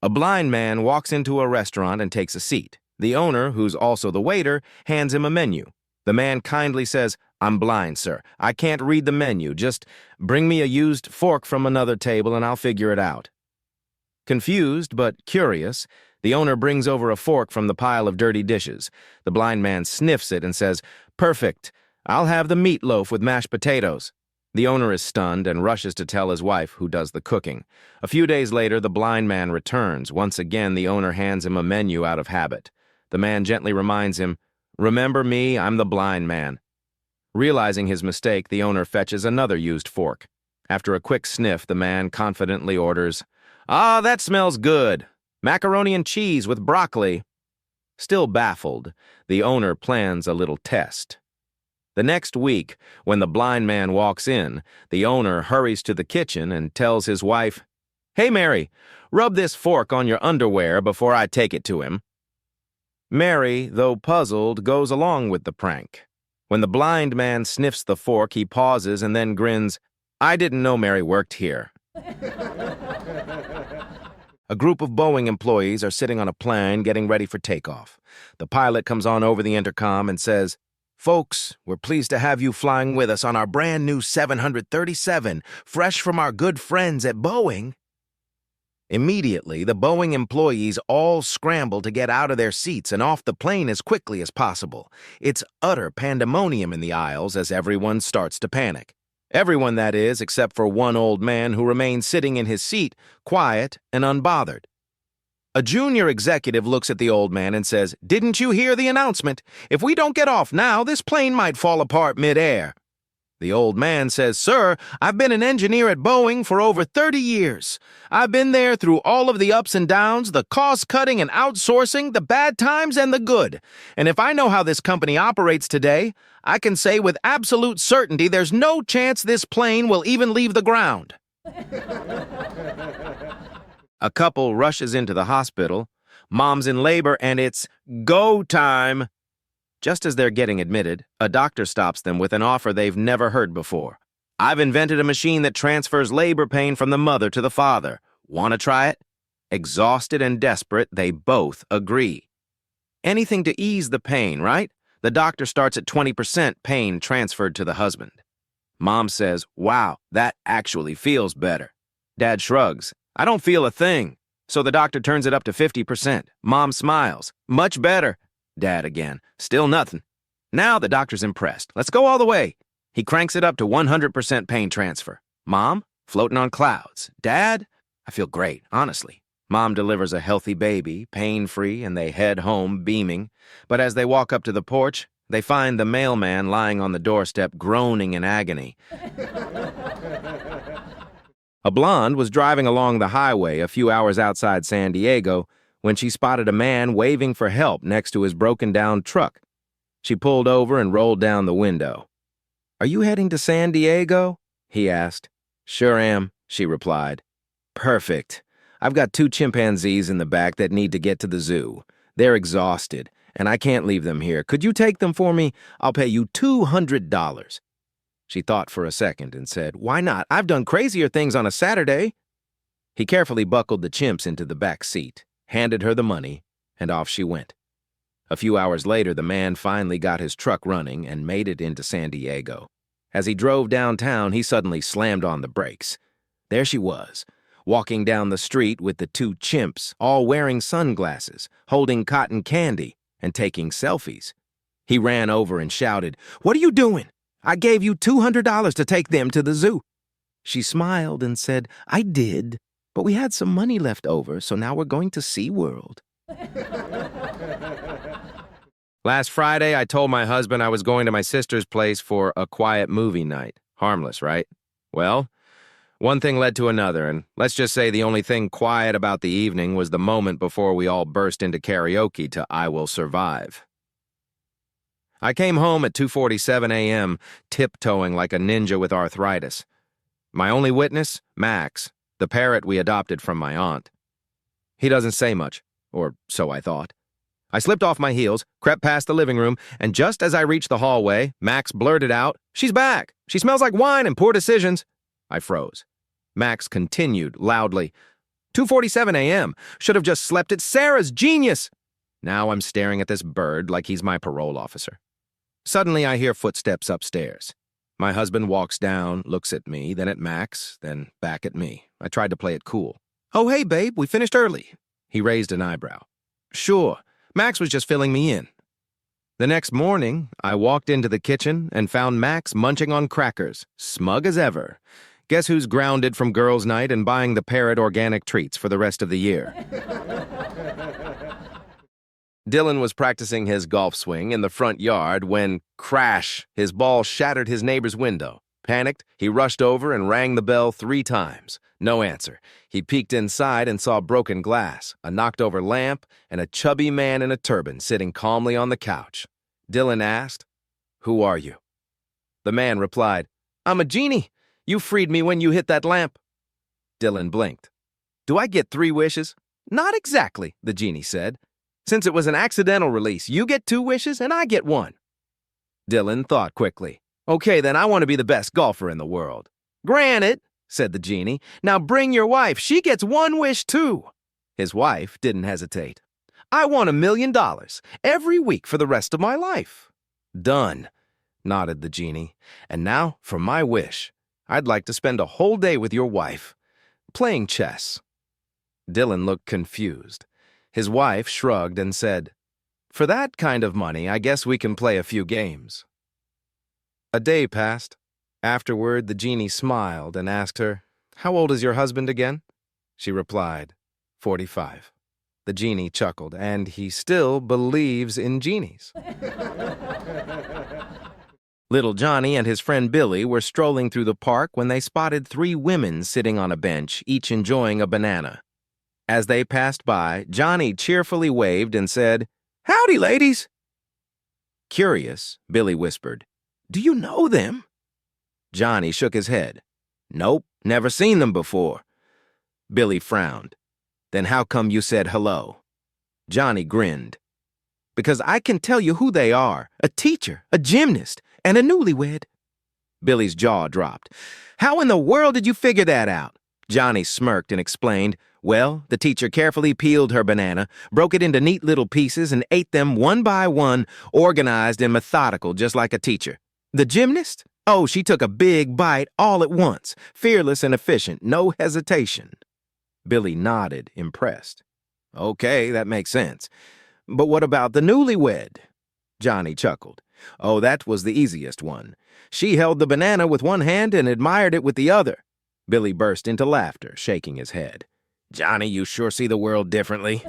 A blind man walks into a restaurant and takes a seat. The owner, who's also the waiter, hands him a menu. The man kindly says, "I'm blind, sir. I can't read the menu. Just bring me a used fork from another table and I'll figure it out." Confused but curious, the owner brings over a fork from the pile of dirty dishes. The blind man sniffs it and says, "Perfect. I'll have the meatloaf with mashed potatoes." The owner is stunned and rushes to tell his wife, who does the cooking. A few days later, the blind man returns. Once again, the owner hands him a menu out of habit. The man gently reminds him, "Remember me, I'm the blind man." Realizing his mistake, the owner fetches another used fork. After a quick sniff, the man confidently orders, "Ah, that smells good. Macaroni and cheese with broccoli." Still baffled, the owner plans a little test. The next week, when the blind man walks in, the owner hurries to the kitchen and tells his wife, "Hey, Mary, rub this fork on your underwear before I take it to him." Mary, though puzzled, goes along with the prank. When the blind man sniffs the fork, he pauses and then grins, "I didn't know Mary worked here." A group of Boeing employees are sitting on a plane getting ready for takeoff. The pilot comes on over the intercom and says, "Folks, we're pleased to have you flying with us on our brand new 737, fresh from our good friends at Boeing." Immediately, the Boeing employees all scramble to get out of their seats and off the plane as quickly as possible. It's utter pandemonium in the aisles as everyone starts to panic. Everyone, that is, except for one old man who remains sitting in his seat, quiet and unbothered. A junior executive looks at the old man and says, "Didn't you hear the announcement? If we don't get off now, this plane might fall apart mid-air." The old man says, "Sir, I've been an engineer at Boeing for over 30 years. I've been there through all of the ups and downs, the cost-cutting and outsourcing, the bad times and the good. And if I know how this company operates today, I can say with absolute certainty there's no chance this plane will even leave the ground." A couple rushes into the hospital. Mom's in labor and it's go time. Just as they're getting admitted, a doctor stops them with an offer they've never heard before. "I've invented a machine that transfers labor pain from the mother to the father. Want to try it?" Exhausted and desperate, they both agree. Anything to ease the pain, right? The doctor starts at 20% pain transferred to the husband. Mom says, "Wow, that actually feels better." Dad shrugs, "I don't feel a thing." So the doctor turns it up to 50%. Mom smiles, "Much better." Dad again, "Still nothing." Now the doctor's impressed. "Let's go all the way." He cranks it up to 100% pain transfer. Mom, floating on clouds. Dad, "I feel great, honestly." Mom delivers a healthy baby, pain-free, and they head home beaming. But as they walk up to the porch, they find the mailman lying on the doorstep groaning in agony. A blonde was driving along the highway a few hours outside San Diego when she spotted a man waving for help next to his broken-down truck. She pulled over and rolled down the window. "Are you heading to San Diego?" he asked. "Sure am," she replied. "Perfect. I've got 2 chimpanzees in the back that need to get to the zoo. They're exhausted, and I can't leave them here. Could you take them for me? I'll pay you $200. She thought for a second and said, "Why not? I've done crazier things on a Saturday." He carefully buckled the chimps into the back seat, handed her the money, and off she went. A few hours later, the man finally got his truck running and made it into San Diego. As he drove downtown, he suddenly slammed on the brakes. There she was, walking down the street with the 2 chimps, all wearing sunglasses, holding cotton candy, and taking selfies. He ran over and shouted, "What are you doing? I gave you $200 to take them to the zoo." She smiled and said, "I did, but we had some money left over, so now we're going to SeaWorld." Last Friday, I told my husband I was going to my sister's place for a quiet movie night. Harmless, right? Well, one thing led to another, and let's just say the only thing quiet about the evening was the moment before we all burst into karaoke to "I Will Survive." I came home at 2:47 a.m., tiptoeing like a ninja with arthritis. My only witness, Max, the parrot we adopted from my aunt. He doesn't say much, or so I thought. I slipped off my heels, crept past the living room, and just as I reached the hallway, Max blurted out, "She's back! She smells like wine and poor decisions!" I froze. Max continued loudly, 2:47 a.m. Should have just slept at Sarah's. Genius! Now I'm staring at this bird like he's my parole officer. Suddenly I hear footsteps upstairs. My husband walks down, looks at me, then at Max, then back at me. I tried to play it cool. "Oh, hey, babe, we finished early." He raised an eyebrow. "Sure, Max was just filling me in." The next morning, I walked into the kitchen and found Max munching on crackers, smug as ever. Guess who's grounded from girls' night and buying the Parrot organic treats for the rest of the year? Dylan was practicing his golf swing in the front yard when, crash, his ball shattered his neighbor's window. Panicked, he rushed over and rang the bell 3 times. No answer. He peeked inside and saw broken glass, a knocked-over lamp, and a chubby man in a turban sitting calmly on the couch. Dylan asked, "Who are you?" The man replied, "I'm a genie. You freed me when you hit that lamp." Dylan blinked. "Do I get 3 wishes?" "Not exactly," the genie said. "Since it was an accidental release, you get 2 wishes and I get 1. Dylan thought quickly. "Okay, then I want to be the best golfer in the world." "Granted," said the genie. "Now bring your wife. She gets 1 wish too." His wife didn't hesitate. "I want $1 million every week for the rest of my life." "Done," nodded the genie. "And now for my wish. I'd like to spend a whole day with your wife, playing chess." Dylan looked confused. His wife shrugged and said, "For that kind of money, I guess we can play a few games." A day passed. Afterward, the genie smiled and asked her, "How old is your husband again?" She replied, 45. The genie chuckled, and he still believes in genies. Little Johnny and his friend Billy were strolling through the park when they spotted 3 women sitting on a bench, each enjoying a banana. As they passed by, Johnny cheerfully waved and said, "Howdy, ladies." Curious, Billy whispered, "Do you know them?" Johnny shook his head. "Nope, never seen them before." Billy frowned. "Then how come you said hello?" Johnny grinned. "Because I can tell you who they are, a teacher, a gymnast, and a newlywed." Billy's jaw dropped. "How in the world did you figure that out?" Johnny smirked and explained, "Well, the teacher carefully peeled her banana, broke it into neat little pieces, and ate them one by one, organized and methodical, just like a teacher. The gymnast? Oh, she took a big bite all at once, fearless and efficient, no hesitation." Billy nodded, impressed. "Okay, that makes sense. But what about the newlywed?" Johnny chuckled. "Oh, that was the easiest one. She held the banana with one hand and admired it with the other." Billy burst into laughter, shaking his head. "Johnny, you sure see the world differently."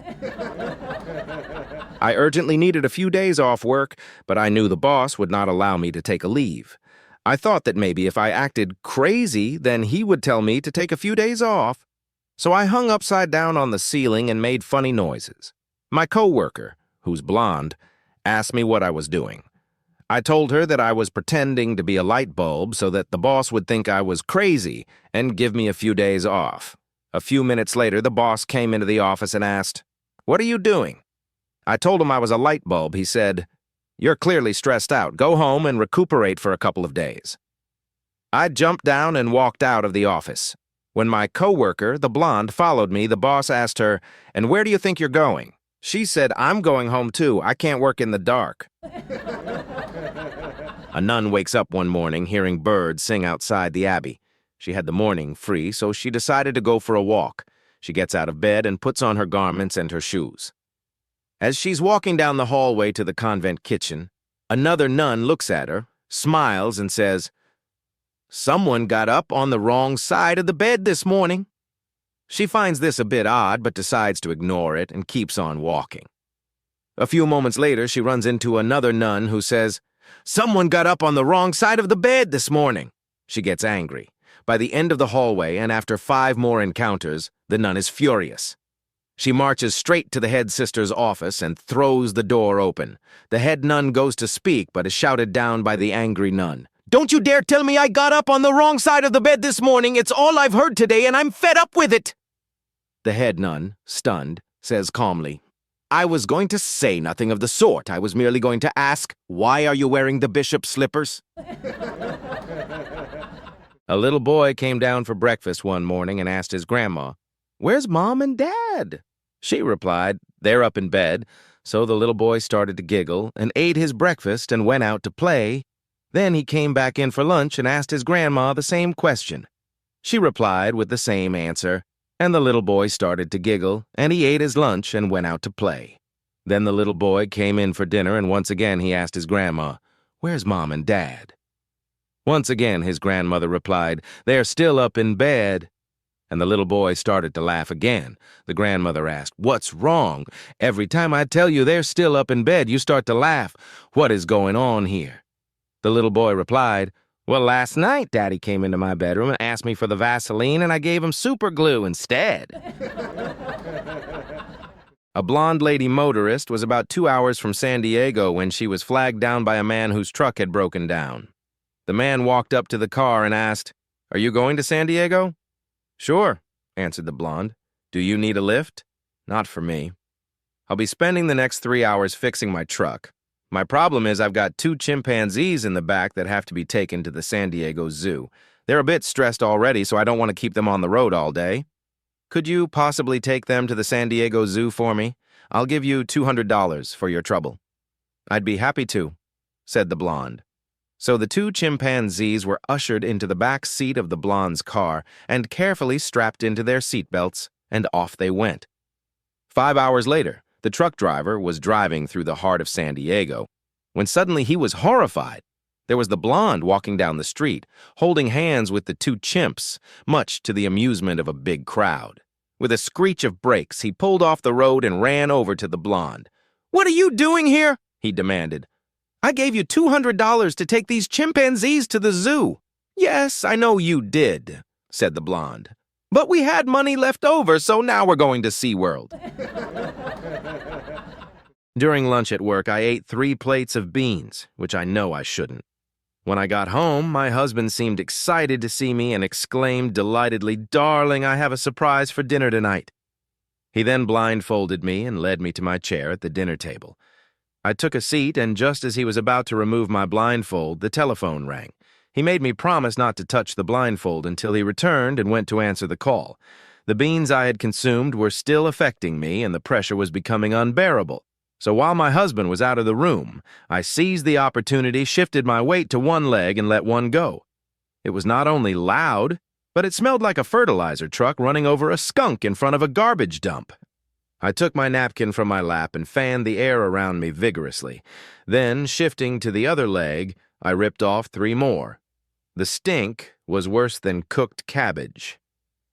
I urgently needed a few days off work, but I knew the boss would not allow me to take a leave. I thought that maybe if I acted crazy, then he would tell me to take a few days off. So I hung upside down on the ceiling and made funny noises. My coworker, who's blonde, asked me what I was doing. I told her that I was pretending to be a light bulb so that the boss would think I was crazy and give me a few days off. A few minutes later, the boss came into the office and asked, "What are you doing?" I told him I was a light bulb. He said, "You're clearly stressed out. Go home and recuperate for a couple of days." I jumped down and walked out of the office. When my coworker, the blonde, followed me, the boss asked her, "And where do you think you're going?" She said, "I'm going home too. I can't work in the dark." A nun wakes up one morning hearing birds sing outside the abbey. She had the morning free, so she decided to go for a walk. She gets out of bed and puts on her garments and her shoes. As she's walking down the hallway to the convent kitchen, another nun looks at her, smiles, and says, "Someone got up on the wrong side of the bed this morning." She finds this a bit odd, but decides to ignore it and keeps on walking. A few moments later, she runs into another nun who says, "Someone got up on the wrong side of the bed this morning." She gets angry. By the end of the hallway, and after 5 more encounters, the nun is furious. She marches straight to the head sister's office and throws the door open. The head nun goes to speak, but is shouted down by the angry nun. "Don't you dare tell me I got up on the wrong side of the bed this morning. It's all I've heard today, and I'm fed up with it." The head nun, stunned, says calmly, "I was going to say nothing of the sort. I was merely going to ask, why are you wearing the bishop's slippers?" A little boy came down for breakfast one morning and asked his grandma, "Where's Mom and Dad?" She replied, "They're up in bed." So the little boy started to giggle and ate his breakfast and went out to play. Then he came back in for lunch and asked his grandma the same question. She replied with the same answer, and the little boy started to giggle, and he ate his lunch and went out to play. Then the little boy came in for dinner, and once again he asked his grandma, "Where's Mom and Dad?" Once again his grandmother replied, "They're still up in bed." And the little boy started to laugh again. The grandmother asked, "What's wrong? Every time I tell you they're still up in bed, you start to laugh. What is going on here?" The little boy replied, "Well, last night Daddy came into my bedroom and asked me for the Vaseline, and I gave him super glue instead." A blonde lady motorist was about 2 hours from San Diego when she was flagged down by a man whose truck had broken down. The man walked up to the car and asked, "Are you going to San Diego?" "Sure," answered the blonde. "Do you need a lift?" "Not for me. I'll be spending the next 3 hours fixing my truck. My problem is I've got 2 chimpanzees in the back that have to be taken to the San Diego Zoo. They're a bit stressed already, so I don't want to keep them on the road all day. Could you possibly take them to the San Diego Zoo for me? I'll give you $200 for your trouble." "I'd be happy to," said the blonde. So the 2 chimpanzees were ushered into the back seat of the blonde's car and carefully strapped into their seatbelts, and off they went. 5 hours later, the truck driver was driving through the heart of San Diego when suddenly he was horrified. There was the blonde walking down the street, holding hands with the 2 chimps, much to the amusement of a big crowd. With a screech of brakes, he pulled off the road and ran over to the blonde. "What are you doing here?" he demanded. "I gave you $200 to take these chimpanzees to the zoo." "Yes, I know you did," said the blonde. "But we had money left over, so now we're going to SeaWorld." During lunch at work, I ate 3 plates of beans, which I know I shouldn't. When I got home, my husband seemed excited to see me and exclaimed delightedly, "Darling, I have a surprise for dinner tonight." He then blindfolded me and led me to my chair at the dinner table. I took a seat, and just as he was about to remove my blindfold, the telephone rang. He made me promise not to touch the blindfold until he returned and went to answer the call. The beans I had consumed were still affecting me, and the pressure was becoming unbearable. So while my husband was out of the room, I seized the opportunity, shifted my weight to one leg, and let one go. It was not only loud, but it smelled like a fertilizer truck running over a skunk in front of a garbage dump. I took my napkin from my lap and fanned the air around me vigorously. Then, shifting to the other leg, I ripped off 3 more. The stink was worse than cooked cabbage.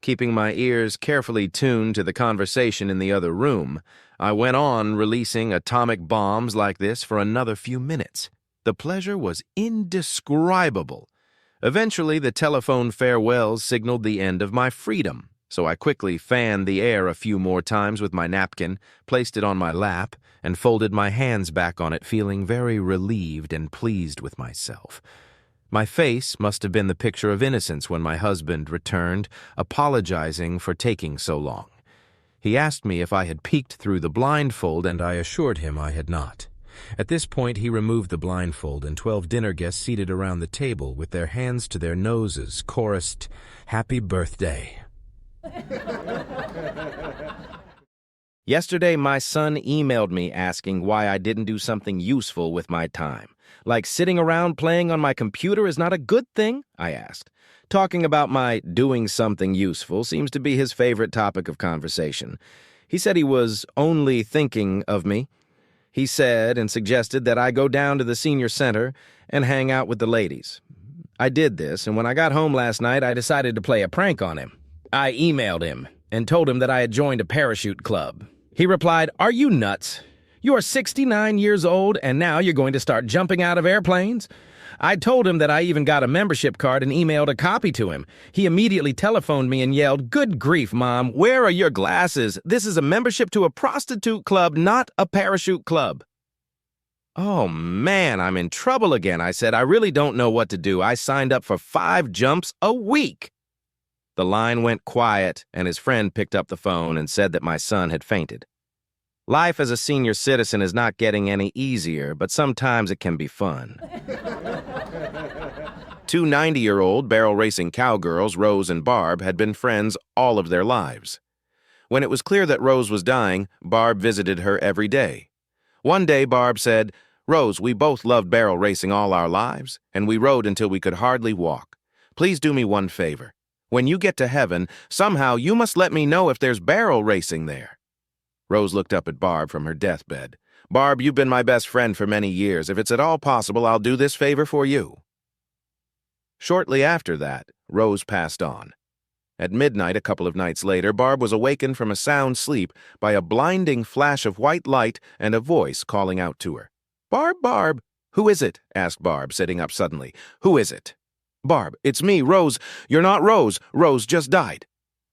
Keeping my ears carefully tuned to the conversation in the other room, I went on releasing atomic bombs like this for another few minutes. The pleasure was indescribable. Eventually, the telephone farewells signaled the end of my freedom, so I quickly fanned the air a few more times with my napkin, placed it on my lap, and folded my hands back on it, feeling very relieved and pleased with myself. My face must have been the picture of innocence when my husband returned, apologizing for taking so long. He asked me if I had peeked through the blindfold, and I assured him I had not. At this point, he removed the blindfold, and 12 dinner guests seated around the table with their hands to their noses chorused, "Happy birthday." Yesterday, my son emailed me asking why I didn't do something useful with my time. Like sitting around playing on my computer is not a good thing? I asked. Talking about my doing something useful seems to be his favorite topic of conversation. He said he was only thinking of me. He said and suggested that I go down to the senior center and hang out with the ladies. I did this, and when I got home last night, I decided to play a prank on him. I emailed him and told him that I had joined a parachute club. He replied, "Are you nuts? You are 69 years old, and now you're going to start jumping out of airplanes?" I told him that I even got a membership card and emailed a copy to him. He immediately telephoned me and yelled, "Good grief, Mom, where are your glasses? This is a membership to a prostitute club, not a parachute club." "Oh, man, I'm in trouble again," I said. "I really don't know what to do. I signed up for 5 jumps a week." The line went quiet, and his friend picked up the phone and said that my son had fainted. Life as a senior citizen is not getting any easier, but sometimes it can be fun. 2 90-year-old barrel racing cowgirls, Rose and Barb, had been friends all of their lives. When it was clear that Rose was dying, Barb visited her every day. One day, Barb said, "Rose, we both loved barrel racing all our lives, and we rode until we could hardly walk. Please do me one favor. When you get to heaven, somehow you must let me know if there's barrel racing there." Rose looked up at Barb from her deathbed. "Barb, you've been my best friend for many years. If it's at all possible, I'll do this favor for you." Shortly after that, Rose passed on. At midnight, a couple of nights later, Barb was awakened from a sound sleep by a blinding flash of white light and a voice calling out to her. "Barb, Barb!" "Who is it?" asked Barb, sitting up suddenly. "Who is it?" "Barb, it's me, Rose." "You're not Rose. Rose just died."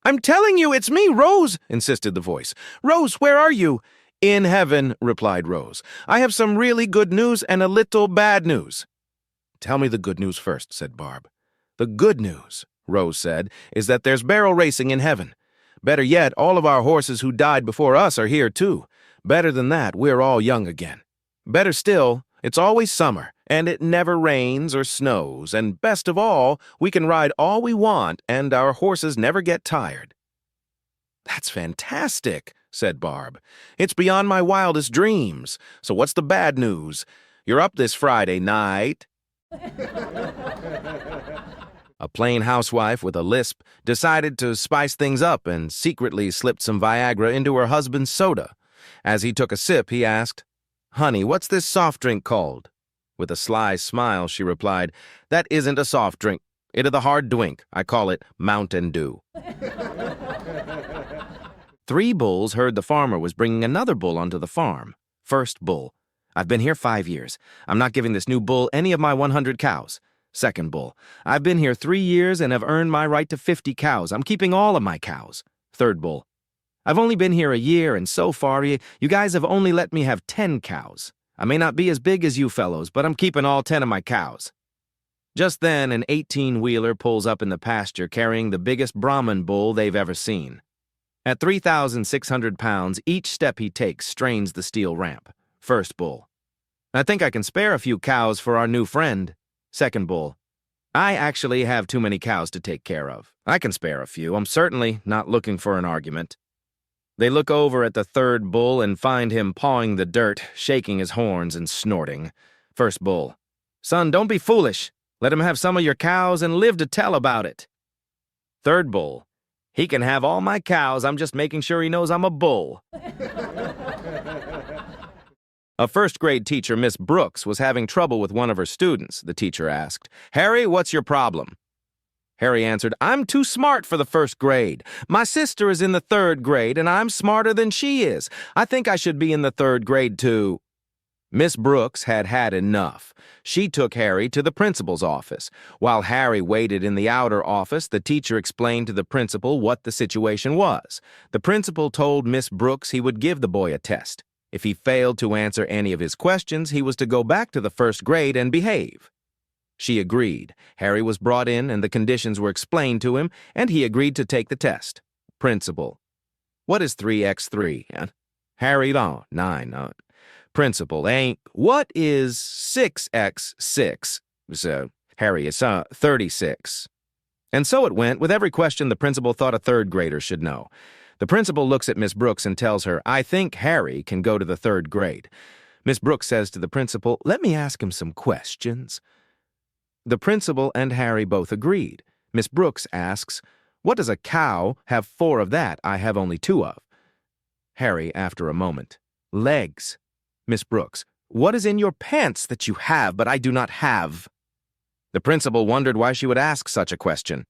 "I'm telling you, it's me, Rose," insisted the voice. "Rose, where are you?" "In heaven," replied Rose. "I have some really good news and a little bad news." "Tell me the good news first," said Barb. "The good news," Rose said, "is that there's barrel racing in heaven. Better yet, all of our horses who died before us are here too. Better than that, we're all young again. Better still, it's always summer, and it never rains or snows, and best of all, we can ride all we want, and our horses never get tired." "That's fantastic," said Barb. "It's beyond my wildest dreams. So what's the bad news? You're up this Friday night." A plain housewife with a lisp decided to spice things up and secretly slipped some Viagra into her husband's soda. As he took a sip, he asked, "Honey, what's this soft drink called?" With a sly smile, she replied, "That isn't a soft drink. It is a hard drink. I call it Mountain Dew." 3 bulls heard the farmer was bringing another bull onto the farm. First bull: "I've been here 5 years. I'm not giving this new bull any of my 100 cows. Second bull: "I've been here 3 years and have earned my right to 50 cows. I'm keeping all of my cows." Third bull: "I've only been here a year, and so far, you guys have only let me have 10 cows. I may not be as big as you fellows, but I'm keeping all 10 of my cows." Just then, an 18-wheeler pulls up in the pasture carrying the biggest Brahman bull they've ever seen. At 3,600 pounds, each step he takes strains the steel ramp. First bull: "I think I can spare a few cows for our new friend." Second bull: "I actually have too many cows to take care of. I can spare a few. I'm certainly not looking for an argument." They look over at the third bull and find him pawing the dirt, shaking his horns and snorting. First bull: "Son, don't be foolish. Let him have some of your cows and live to tell about it." Third bull: "He can have all my cows. I'm just making sure he knows I'm a bull." A first-grade teacher, Miss Brooks, was having trouble with one of her students. The teacher asked, "Harry, what's your problem?" Harry answered, "I'm too smart for the first grade. My sister is in the 3rd grade, and I'm smarter than she is. I think I should be in the 3rd grade, too." Miss Brooks had had enough. She took Harry to the principal's office. While Harry waited in the outer office, the teacher explained to the principal what the situation was. The principal told Miss Brooks he would give the boy a test. If he failed to answer any of his questions, he was to go back to the 1st grade and behave. She agreed. Harry was brought in and the conditions were explained to him, and he agreed to take the test. Principal: "What is 3x3? Harry: "Oh, 9. Principal: "What is 6x6? So, Harry: "It's 36. And so it went. With every question the principal thought a 3rd grader should know. The principal looks at Miss Brooks and tells her, "I think Harry can go to the 3rd grade. Miss Brooks says to the principal, "Let me ask him some questions." The principal and Harry both agreed. Miss Brooks asks, "What does a cow have 4 of that I have only 2 of?" Harry, after a moment: "Legs." Miss Brooks: "What is in your pants that you have but I do not have?" The principal wondered why she would ask such a question.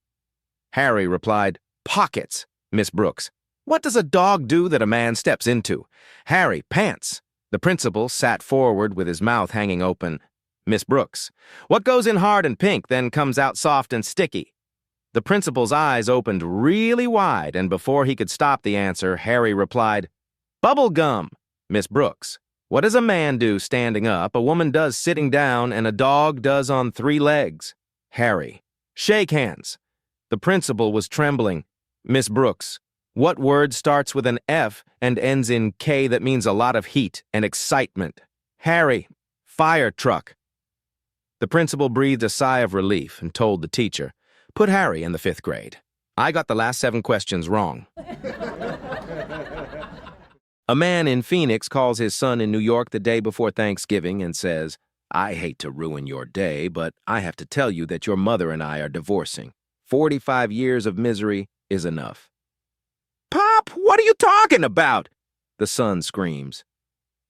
Harry replied, "Pockets." Miss Brooks: "What does a dog do that a man steps into?" Harry: "Pants." The principal sat forward with his mouth hanging open. Miss Brooks: "What goes in hard and pink, then comes out soft and sticky?" The principal's eyes opened really wide, and before he could stop the answer, Harry replied, "Bubble gum." Miss Brooks: "What does a man do standing up, a woman does sitting down, and a dog does on 3 legs?" Harry: "Shake hands." The principal was trembling. Miss Brooks: "What word starts with an F and ends in K that means a lot of heat and excitement?" Harry: "Fire truck." The principal breathed a sigh of relief and told the teacher, "Put Harry in the 5th grade. I got the last 7 questions wrong." A man in Phoenix calls his son in New York the day before Thanksgiving and says, I hate to ruin your day, but I have to tell you that your mother and I are divorcing. 45 years of misery is enough. Pop, what are you talking about? The son screams.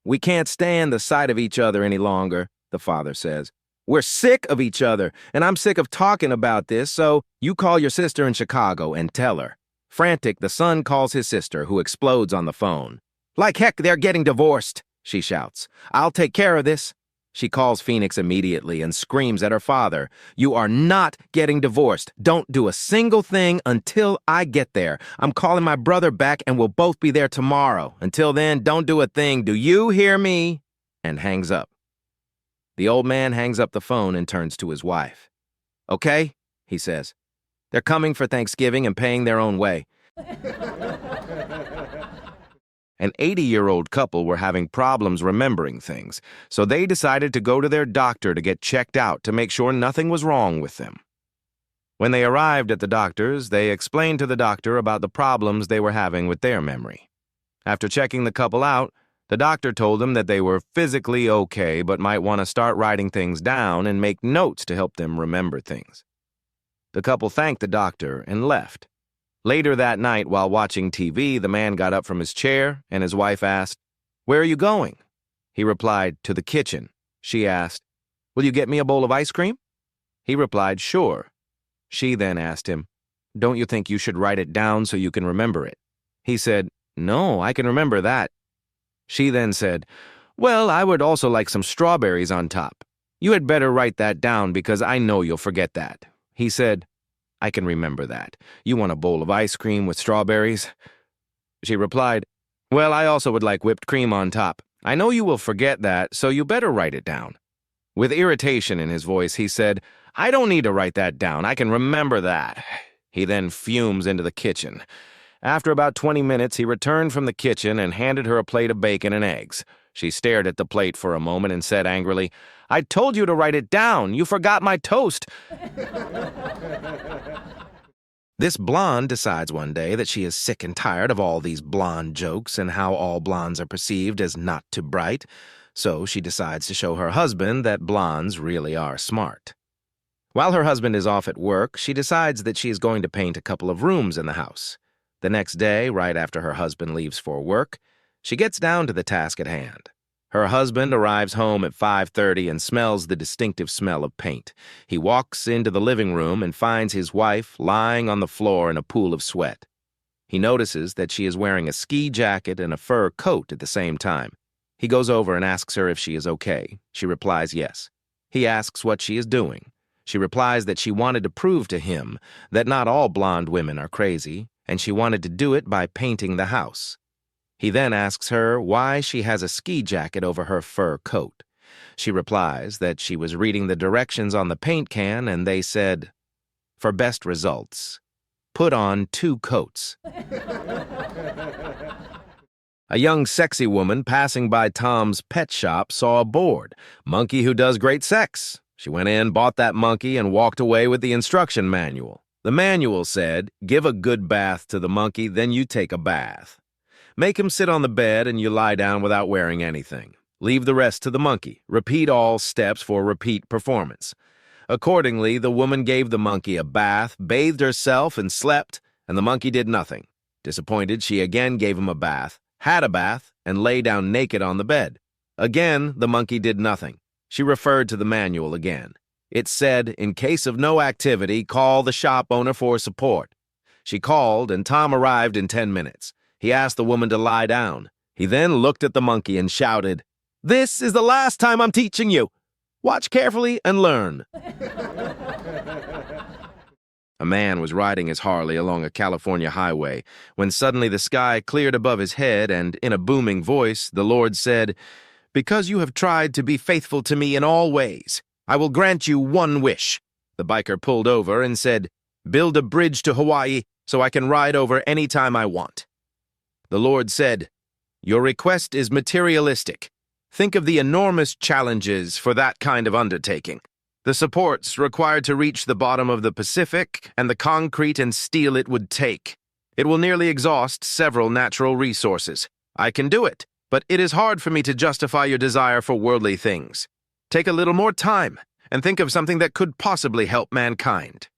We can't stand the sight of each other any longer, the father says. We're sick of each other, and I'm sick of talking about this, so you call your sister in Chicago and tell her. Frantic, the son calls his sister, who explodes on the phone. Like heck, they're getting divorced, she shouts. I'll take care of this. She calls Phoenix immediately and screams at her father. You are not getting divorced. Don't do a single thing until I get there. I'm calling my brother back and we'll both be there tomorrow. Until then, don't do a thing. Do you hear me? And hangs up. The old man hangs up the phone and turns to his wife. Okay, he says. They're coming for Thanksgiving and paying their own way. An 80-year-old couple were having problems remembering things, so they decided to go to their doctor to get checked out to make sure nothing was wrong with them. When they arrived at the doctor's, they explained to the doctor about the problems they were having with their memory. After checking the couple out, the doctor told them that they were physically okay but might want to start writing things down and make notes to help them remember things. The couple thanked the doctor and left. Later that night, while watching TV, the man got up from his chair, and his wife asked, Where are you going? He replied, To the kitchen. She asked, Will you get me a bowl of ice cream? He replied, Sure. She then asked him, Don't you think you should write it down so you can remember it? He said, No, I can remember that. She then said, Well, I would also like some strawberries on top. You had better write that down because I know you'll forget that. He said, I can remember that. You want a bowl of ice cream with strawberries? She replied, Well, I also would like whipped cream on top. I know you will forget that, so you better write it down. With irritation in his voice, he said, I don't need to write that down. I can remember that. He then fumes into the kitchen. After about 20 minutes, he returned from the kitchen and handed her a plate of bacon and eggs. She stared at the plate for a moment and said angrily, I told you to write it down. You forgot my toast. This blonde decides one day that she is sick and tired of all these blonde jokes and how all blondes are perceived as not too bright. So she decides to show her husband that blondes really are smart. While her husband is off at work, she decides that she is going to paint a couple of rooms in the house. The next day, right after her husband leaves for work, she gets down to the task at hand. Her husband arrives home at 5:30 and smells the distinctive smell of paint. He walks into the living room and finds his wife lying on the floor in a pool of sweat. He notices that she is wearing a ski jacket and a fur coat at the same time. He goes over and asks her if she is okay. She replies yes. He asks what she is doing. She replies that she wanted to prove to him that not all blonde women are crazy, and she wanted to do it by painting the house. He then asks her why she has a ski jacket over her fur coat. She replies that she was reading the directions on the paint can and they said, For best results, put on 2 coats. A young sexy woman passing by Tom's pet shop saw a board, Monkey Who Does Great Sex. She went in, bought that monkey, and walked away with the instruction manual. The manual said, Give a good bath to the monkey, then you take a bath. Make him sit on the bed and you lie down without wearing anything. Leave the rest to the monkey. Repeat all steps for repeat performance. Accordingly, the woman gave the monkey a bath, bathed herself, and slept, and the monkey did nothing. Disappointed, she again gave him a bath, had a bath, and lay down naked on the bed. Again, the monkey did nothing. She referred to the manual again. It said, In case of no activity, call the shop owner for support. She called, and Tom arrived in 10 minutes. He asked the woman to lie down. He then looked at the monkey and shouted, This is the last time I'm teaching you. Watch carefully and learn. A man was riding his Harley along a California highway when suddenly the sky cleared above his head and, in a booming voice, the Lord said, Because you have tried to be faithful to me in all ways, I will grant you one wish. The biker pulled over and said, Build a bridge to Hawaii so I can ride over any time I want. The Lord said, Your request is materialistic. Think of the enormous challenges for that kind of undertaking. The supports required to reach the bottom of the Pacific and the concrete and steel it would take. It will nearly exhaust several natural resources. I can do it, but it is hard for me to justify your desire for worldly things. Take a little more time and think of something that could possibly help mankind."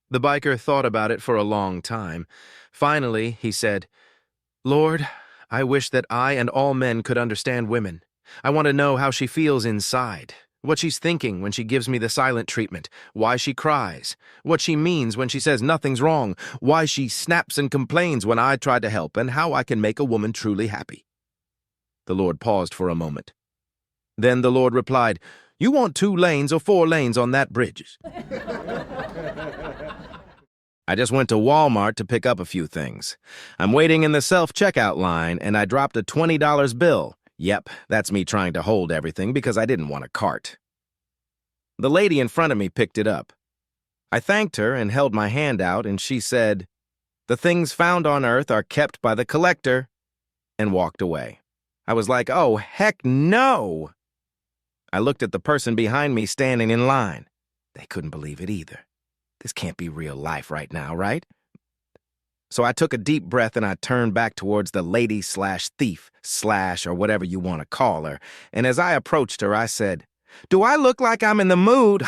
The biker thought about it for a long time. Finally, he said, "Lord, I wish that I and all men could understand women. I want to know how she feels inside, what she's thinking when she gives me the silent treatment, why she cries, what she means when she says nothing's wrong, why she snaps and complains when I try to help, and how I can make a woman truly happy." The Lord paused for a moment. Then the Lord replied, "You want 2 lanes or 4 lanes on that bridge?" I just went to Walmart to pick up a few things. I'm waiting in the self-checkout line, and I dropped a $20 bill. Yep, that's me trying to hold everything because I didn't want a cart. The lady in front of me picked it up. I thanked her and held my hand out, and she said, "The things found on earth are kept by the collector," and walked away. I was like, oh, heck no! I looked at the person behind me standing in line. They couldn't believe it either. This can't be real life right now, right? So I took a deep breath and I turned back towards the lady/thief/ or whatever you want to call her. And as I approached her, I said, "Do I look like I'm in the mood?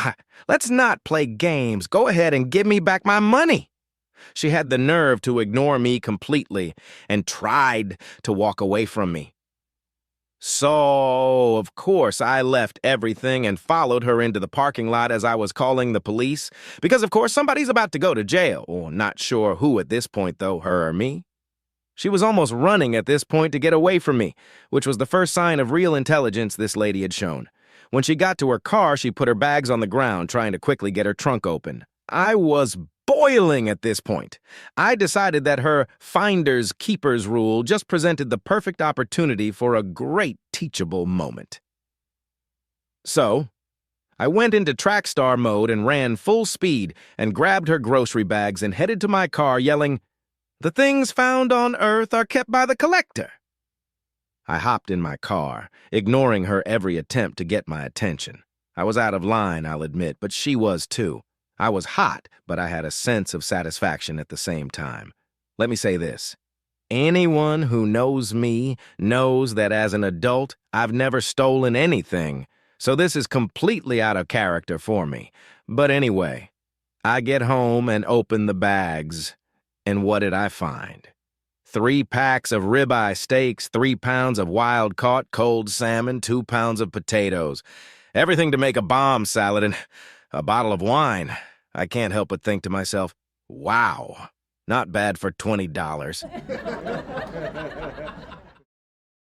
Let's not play games. Go ahead and give me back my money." She had the nerve to ignore me completely and tried to walk away from me. So, of course, I left everything and followed her into the parking lot as I was calling the police, because, of course, somebody's about to go to jail, or not sure who at this point, though, her or me. She was almost running at this point to get away from me, which was the first sign of real intelligence this lady had shown. When she got to her car, she put her bags on the ground, trying to quickly get her trunk open. I was boiling at this point. I decided that her finders keepers rule just presented the perfect opportunity for a great teachable moment. So, I went into track star mode and ran full speed and grabbed her grocery bags and headed to my car yelling, "The things found on earth are kept by the collector." I hopped in my car, ignoring her every attempt to get my attention. I was out of line, I'll admit, but she was too. I was hot, but I had a sense of satisfaction at the same time. Let me say this. Anyone who knows me knows that as an adult, I've never stolen anything, so this is completely out of character for me. But anyway, I get home and open the bags, and what did I find? 3 packs of ribeye steaks, 3 pounds of wild-caught cold salmon, 2 pounds of potatoes, everything to make a bomb salad, and a bottle of wine. I can't help but think to myself, wow, not bad for $20.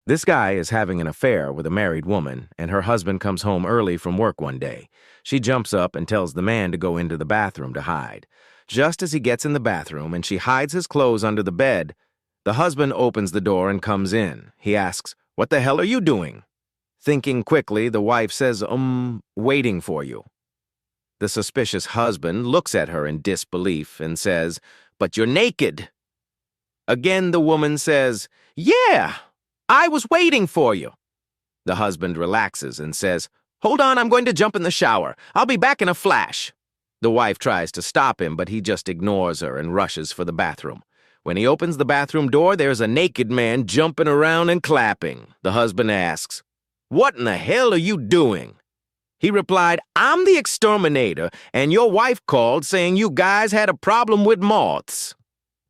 This guy is having an affair with a married woman, and her husband comes home early from work one day. She jumps up and tells the man to go into the bathroom to hide. Just as he gets in the bathroom and she hides his clothes under the bed, the husband opens the door and comes in. He asks, "What the hell are you doing?" Thinking quickly, the wife says, waiting for you." The suspicious husband looks at her in disbelief and says, "But you're naked." Again, the woman says, "Yeah, I was waiting for you." The husband relaxes and says, "Hold on, I'm going to jump in the shower. I'll be back in a flash." The wife tries to stop him, but he just ignores her and rushes for the bathroom. When he opens the bathroom door, there's a naked man jumping around and clapping. The husband asks, "What in the hell are you doing?" He replied, "I'm the exterminator, and your wife called saying you guys had a problem with moths."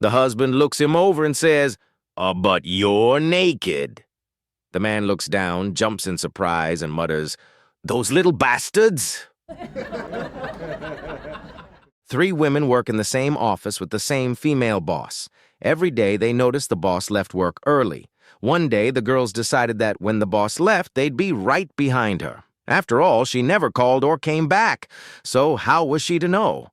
The husband looks him over and says, "But you're naked." The man looks down, jumps in surprise, and mutters, "Those little bastards." 3 women work in the same office with the same female boss. Every day they notice the boss left work early. One day the girls decided that when the boss left, they'd be right behind her. After all, she never called or came back, so how was she to know?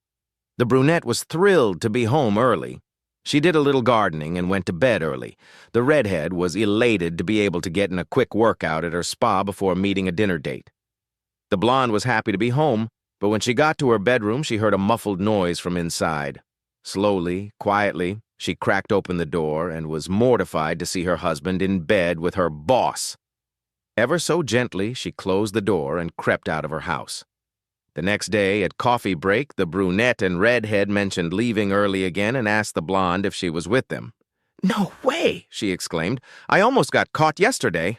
The brunette was thrilled to be home early. She did a little gardening and went to bed early. The redhead was elated to be able to get in a quick workout at her spa before meeting a dinner date. The blonde was happy to be home, but when she got to her bedroom, she heard a muffled noise from inside. Slowly, quietly, she cracked open the door and was mortified to see her husband in bed with her boss. Ever so gently, she closed the door and crept out of her house. The next day, at coffee break, the brunette and redhead mentioned leaving early again and asked the blonde if she was with them. No way, she exclaimed. I almost got caught yesterday.